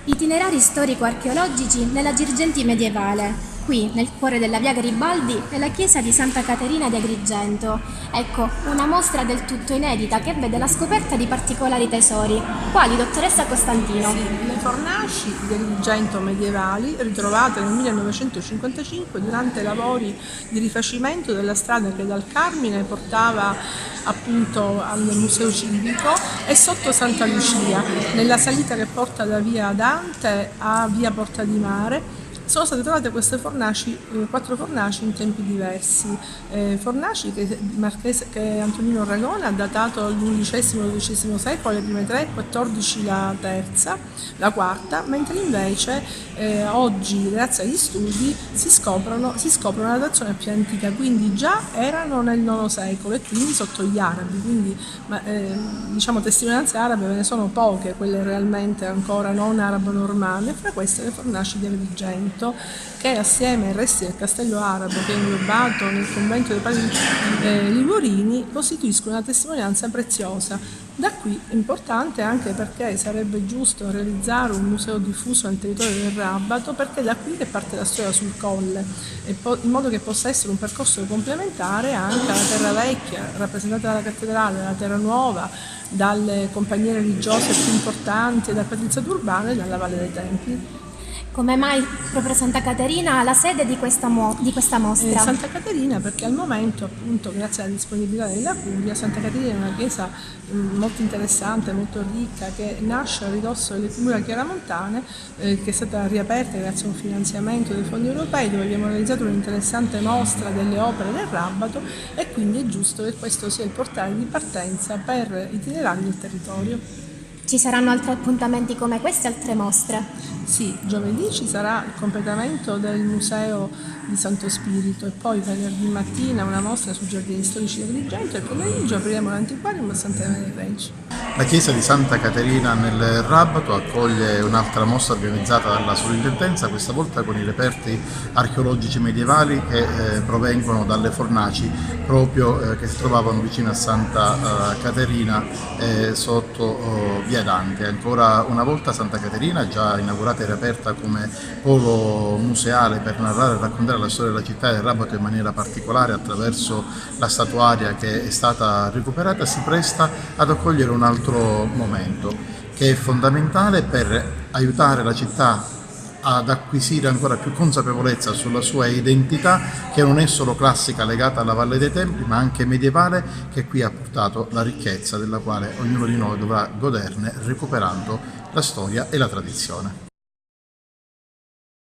Itinerari storico-archeologici nella Girgenti medievale. Qui, nel cuore della via Garibaldi, è la chiesa di Santa Caterina di Agrigento. Ecco, una mostra del tutto inedita che vede la scoperta di particolari tesori. Quali, dottoressa Costantino? Sì, le fornaci di Agrigento medievali ritrovate nel 1955 durante i lavori di rifacimento della strada che dal Carmine portava appunto al Museo Civico e sotto Santa Lucia, nella salita che porta da via Dante a via Porta di Mare. Sono state trovate queste fornaci, 4 fornaci in tempi diversi, fornaci che Antonino Ragone ha datato all'XI-XII secolo, le prime 3, 14 la terza, la quarta, mentre invece oggi, grazie agli studi, si scoprono una datazione più antica, quindi già erano nel IX secolo e quindi sotto gli arabi, quindi diciamo testimonianze arabe ve ne sono poche, quelle realmente ancora non arabo-normanne, fra queste le fornaci di Agrigento, che assieme ai resti del castello arabo che è inglobato nel convento dei padri Ligorini costituiscono una testimonianza preziosa. Da qui è importante anche perché sarebbe giusto realizzare un museo diffuso nel territorio del Rabbato, perché è da qui che parte la storia sul colle, in modo che possa essere un percorso complementare anche alla terra vecchia, rappresentata dalla cattedrale, dalla terra nuova, dalle compagnie religiose più importanti, dal patriziato urbano e dalla Valle dei Templi. Come mai proprio Santa Caterina ha la sede di questa mostra? Santa Caterina perché al momento, appunto, grazie alla disponibilità della Curia, Santa Caterina è una chiesa molto interessante, molto ricca, che nasce a ridosso delle mura chiaramontane, che è stata riaperta grazie a un finanziamento dei fondi europei, dove abbiamo realizzato un'interessante mostra delle opere del Rabbato, e quindi è giusto che questo sia il portale di partenza per itinerari del territorio. Ci saranno altri appuntamenti come queste, altre mostre? Sì, giovedì ci sarà il completamento del museo di Santo Spirito e poi venerdì mattina una mostra sui giardini storici di Agrigento e pomeriggio apriremo l'antiquarium a Sant'Elena dei Regi. La chiesa di Santa Caterina nel Rabbato accoglie un'altra mostra organizzata dalla sovrintendenza, questa volta con i reperti archeologici medievali che provengono dalle fornaci proprio che si trovavano vicino a Santa Caterina sotto via Dante. Ancora una volta Santa Caterina, già inaugurata e riaperta come polo museale per narrare e raccontare la storia della città del Rabbato in maniera particolare attraverso la statuaria che è stata recuperata, si presta ad accogliere un altro momento che è fondamentale per aiutare la città ad acquisire ancora più consapevolezza sulla sua identità, che non è solo classica legata alla Valle dei Templi, ma anche medievale, che qui ha portato la ricchezza della quale ognuno di noi dovrà goderne recuperando la storia e la tradizione.